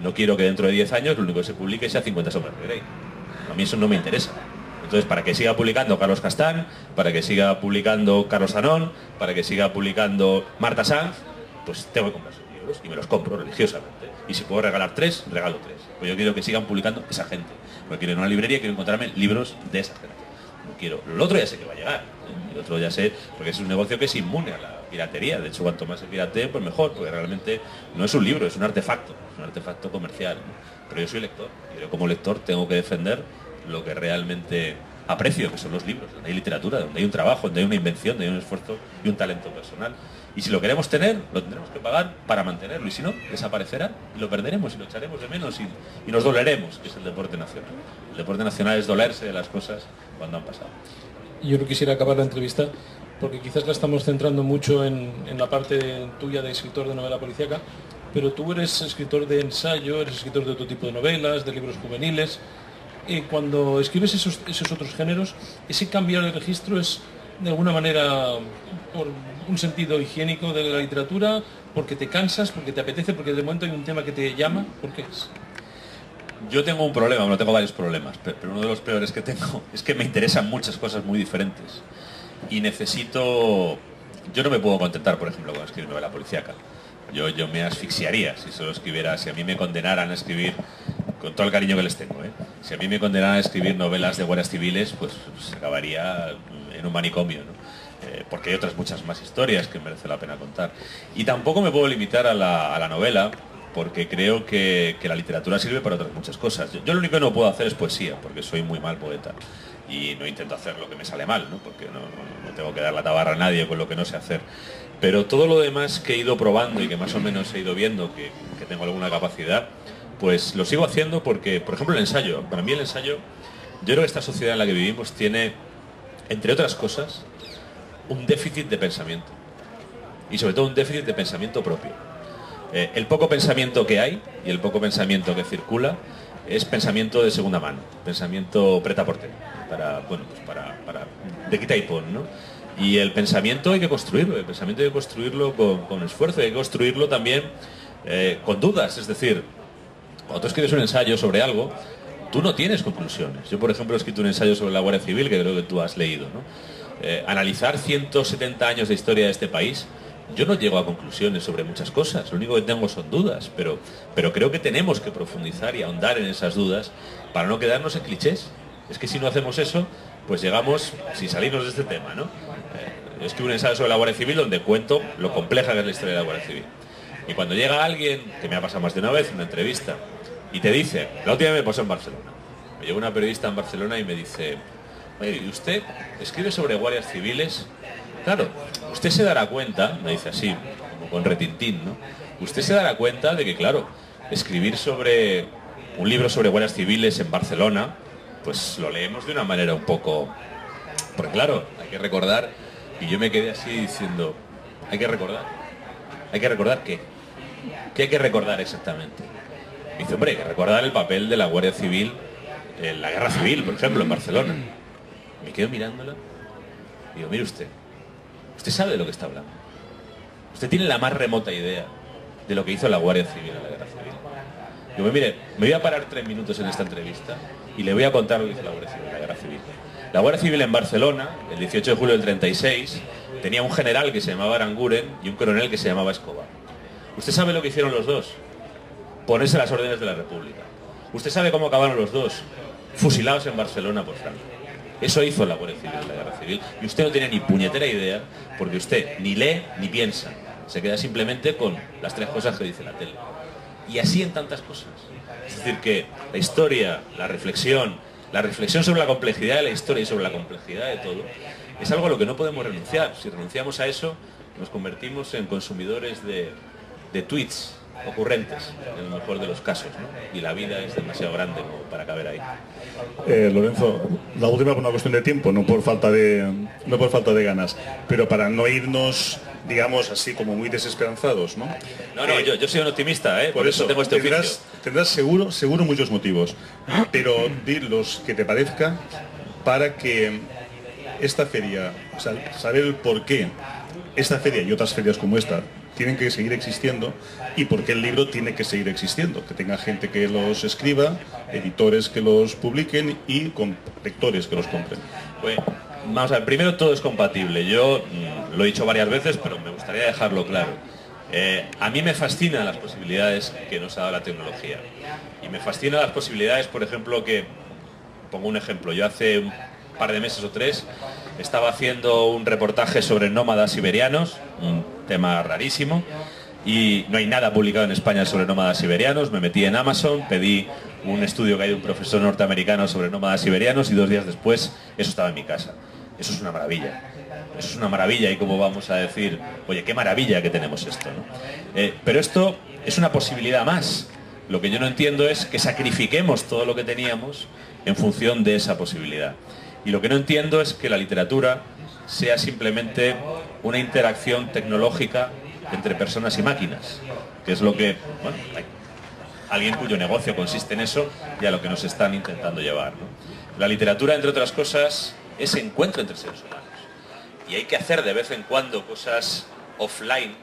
No quiero que dentro de 10 años lo único que se publique sea 50 sombras de Grey. A mí eso no me interesa. Entonces, para que siga publicando Carlos Castán, para que siga publicando Carlos Zanón, para que siga publicando Marta Sanz, pues tengo que comprar sus libros y me los compro religiosamente. Y si puedo regalar 3, regalo 3. Pues yo quiero que sigan publicando esa gente. Porque quiero ir a una librería, quiero encontrarme libros de esa gente. No quiero. Lo otro ya sé que va a llegar. El otro ya sé, porque es un negocio que es inmune a la piratería. De hecho, cuanto más se piratee, pues mejor, porque realmente no es un libro, es un artefacto comercial, ¿no? Pero yo soy lector, y yo como lector tengo que defender lo que realmente aprecio, que son los libros, donde hay literatura, donde hay un trabajo, donde hay una invención, donde hay un esfuerzo y un talento personal. Y si lo queremos tener, lo tendremos que pagar para mantenerlo, y si no, desaparecerá, y lo perderemos, y lo echaremos de menos, y nos doleremos, que es el deporte nacional. El deporte nacional es dolerse de las cosas cuando han pasado. Yo no quisiera acabar la entrevista porque quizás la estamos centrando mucho en la parte tuya de escritor de novela policíaca, pero tú eres escritor de ensayo, eres escritor de otro tipo de novelas, de libros juveniles. Cuando escribes esos otros géneros, ese cambiar de registro es de alguna manera por un sentido higiénico de la literatura, porque te cansas, porque te apetece, porque de momento hay un tema que te llama. ¿Por qué es? Yo tengo un problema, bueno, tengo varios problemas, pero uno de los peores que tengo es que me interesan muchas cosas muy diferentes y necesito... Yo no me puedo contentar, por ejemplo, con escribir novela policíaca. Yo me asfixiaría si solo escribiera, si a mí me condenaran a escribir, con todo el cariño que les tengo, si a mí me condenaran a escribir novelas de guardias civiles, pues se acabaría en un manicomio, ¿no? Porque hay otras muchas más historias que merece la pena contar. Y tampoco me puedo limitar a la novela, porque creo que la literatura sirve para otras muchas cosas. Yo lo único que no puedo hacer es poesía, porque soy muy mal poeta. y no intento hacer lo que me sale mal, ¿no? Porque no tengo que dar la tabarra a nadie con lo que no sé hacer. Pero todo lo demás que he ido probando y que más o menos he ido viendo que tengo alguna capacidad, pues lo sigo haciendo porque, por ejemplo, el ensayo. Para mí el ensayo, yo creo que esta sociedad en la que vivimos tiene, entre otras cosas, un déficit de pensamiento. Y sobre todo un déficit de pensamiento propio. El poco pensamiento que hay y el poco pensamiento que circula es pensamiento de segunda mano, pensamiento prêt-à-porter, para de quita y pon, ¿no? Y el pensamiento hay que construirlo, con esfuerzo, hay que construirlo también con dudas, es decir, cuando tú escribes un ensayo sobre algo, tú no tienes conclusiones. Yo, por ejemplo, he escrito un ensayo sobre la Guardia Civil, que creo que tú has leído, ¿no? Analizar 170 años de historia de este país, yo no llego a conclusiones sobre muchas cosas, lo único que tengo son dudas, pero creo que tenemos que profundizar y ahondar en esas dudas para no quedarnos en clichés. Es que si no hacemos eso, pues llegamos, sin salirnos de este tema, ¿no? Yo escribo un ensayo sobre la Guardia Civil donde cuento lo compleja que es la historia de la Guardia Civil. Y cuando llega alguien, que me ha pasado más de una vez en una entrevista, y te dice, la última vez me pasó en Barcelona, me llegó una periodista en Barcelona y me dice, oye, ¿y usted escribe sobre guardias civiles? Claro, usted se dará cuenta, me dice así, como con retintín, ¿no? Usted se dará cuenta de que, claro, escribir sobre un libro sobre guardias civiles en Barcelona, pues lo leemos de una manera un poco... Porque claro, hay que recordar, y yo me quedé así diciendo, hay que recordar qué. ¿Qué hay que recordar exactamente? Me dice, hombre, hay que recordar el papel de la Guardia Civil en la Guerra Civil, por ejemplo, en Barcelona. Me quedo mirándola y digo, mire usted sabe de lo que está hablando. Usted tiene la más remota idea de lo que hizo la Guardia Civil en la Guerra Civil. Digo, mire, me voy a parar 3 minutos en esta entrevista y le voy a contar lo que hizo la Guardia Civil en la Guerra Civil. La Guardia Civil en Barcelona, el 18 de julio del 36, tenía un general que se llamaba Aranguren y un coronel que se llamaba Escobar. ¿Usted sabe lo que hicieron los dos? Ponerse las órdenes de la República. ¿Usted sabe cómo acabaron los dos? Fusilados en Barcelona por Franco. Eso hizo la Guardia Civil en la Guerra Civil y usted no tiene ni puñetera idea porque usted ni lee ni piensa. Se queda simplemente con las 3 cosas que dice la tele. Y así en tantas cosas. Es decir, que la historia, la reflexión sobre la complejidad de la historia y sobre la complejidad de todo, es algo a lo que no podemos renunciar. Si renunciamos a eso, nos convertimos en consumidores de tweets ocurrentes, en el mejor de los casos, ¿no? Y la vida es demasiado grande como para caber ahí. Lorenzo, la última por una cuestión de tiempo, no por falta de ganas, pero para no irnos, digamos, así como muy desesperanzados, ¿no? No, yo soy un optimista, por eso tengo este oficio. Tendrás seguro muchos motivos, pero di los que te parezca para que esta feria, o sea, saber el por qué esta feria y otras ferias como esta tienen que seguir existiendo y por qué el libro tiene que seguir existiendo, que tenga gente que los escriba, editores que los publiquen y lectores que los compren. Pues, vamos a ver, primero todo es compatible. Yo lo he dicho varias veces, pero me gustaría dejarlo claro. A mí me fascinan las posibilidades que nos ha dado la tecnología. Y me fascinan las posibilidades, por ejemplo, pongo un ejemplo, yo hace un par de meses o 3 estaba haciendo un reportaje sobre nómadas siberianos, un tema rarísimo, y no hay nada publicado en España sobre nómadas siberianos. Me metí en Amazon, pedí un estudio que hay de un profesor norteamericano sobre nómadas siberianos y 2 días después eso estaba en mi casa. Eso es una maravilla. Eso es una maravilla y cómo vamos a decir, oye, qué maravilla que tenemos esto, ¿no? Pero esto es una posibilidad más. Lo que yo no entiendo es que sacrifiquemos todo lo que teníamos en función de esa posibilidad. Y lo que no entiendo es que la literatura sea simplemente una interacción tecnológica entre personas y máquinas, que es lo que, bueno, hay alguien cuyo negocio consiste en eso y a lo que nos están intentando llevar, ¿no? La literatura, entre otras cosas, es encuentro entre seres humanos. Y hay que hacer de vez en cuando cosas offline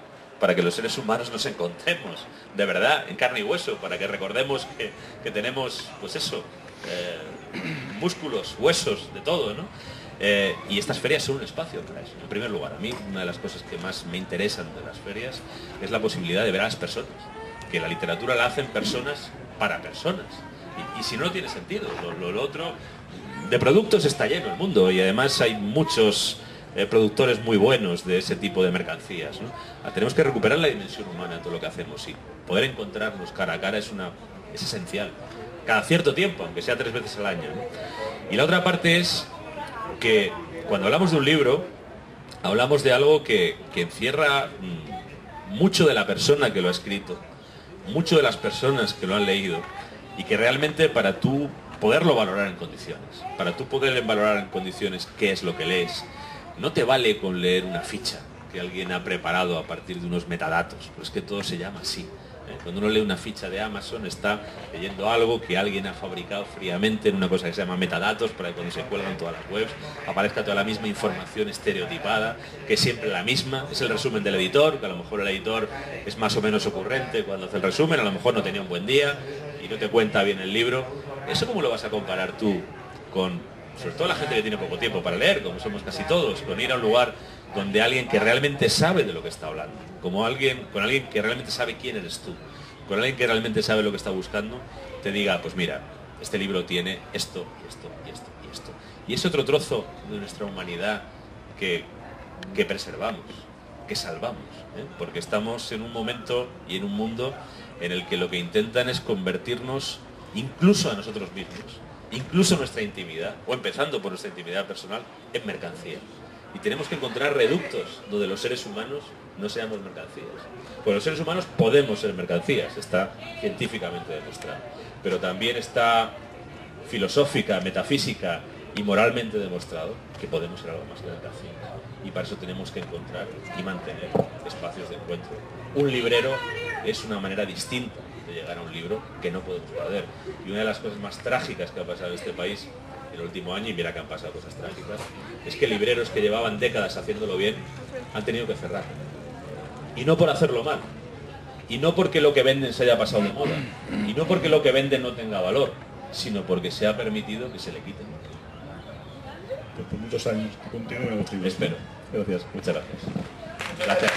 para que los seres humanos nos encontremos, de verdad, en carne y hueso, para que recordemos que tenemos, pues eso, músculos, huesos, de todo, ¿no? Y estas ferias son un espacio para eso. En primer lugar, a mí una de las cosas que más me interesan de las ferias es la posibilidad de ver a las personas, que la literatura la hacen personas para personas. Y si no tiene sentido, lo otro, de productos está lleno el mundo y además hay muchos productores muy buenos de ese tipo de mercancías, ¿no? Tenemos que recuperar la dimensión humana en todo lo que hacemos y poder encontrarnos cara a cara es esencial. Cada cierto tiempo, aunque sea 3 veces al año, ¿no? Y la otra parte es que cuando hablamos de un libro, hablamos de algo que encierra mucho de la persona que lo ha escrito, mucho de las personas que lo han leído, y que realmente para tú poderlo valorar en condiciones, para tú poder valorar en condiciones qué es lo que lees, no te vale con leer una ficha que alguien ha preparado a partir de unos metadatos, pero es que todo se llama así. Cuando uno lee una ficha de Amazon está leyendo algo que alguien ha fabricado fríamente en una cosa que se llama metadatos, para que cuando se cuelgan todas las webs aparezca toda la misma información estereotipada, que es siempre la misma. Es el resumen del editor, que a lo mejor el editor es más o menos ocurrente cuando hace el resumen, a lo mejor no tenía un buen día y no te cuenta bien el libro. ¿Eso cómo lo vas a comparar tú con, sobre todo la gente que tiene poco tiempo para leer, como somos casi todos, con ir a un lugar donde alguien que realmente sabe de lo que está hablando, con alguien que realmente sabe quién eres tú, con alguien que realmente sabe lo que está buscando, te diga, pues mira, este libro tiene esto, esto y esto y esto. Y es otro trozo de nuestra humanidad que preservamos, que salvamos, porque estamos en un momento y en un mundo en el que lo que intentan es convertirnos incluso a nosotros mismos, incluso nuestra intimidad, o empezando por nuestra intimidad personal, en mercancía. Y tenemos que encontrar reductos donde los seres humanos no seamos mercancías. Pues los seres humanos podemos ser mercancías, está científicamente demostrado. Pero también está filosófica, metafísica y moralmente demostrado que podemos ser algo más que mercancías. Y para eso tenemos que encontrar y mantener espacios de encuentro. Un librero es una manera distinta de llegar a un libro que no podemos perder. Y una de las cosas más trágicas que ha pasado en este país el último año, y mira que han pasado cosas trágicas, es que libreros que llevaban décadas haciéndolo bien han tenido que cerrar. Y no por hacerlo mal, y no porque lo que venden se haya pasado de moda, y no porque lo que venden no tenga valor, sino porque se ha permitido que se le quiten. Pues por muchos años, que continúen los libros. Espero. Gracias. Muchas gracias. Gracias.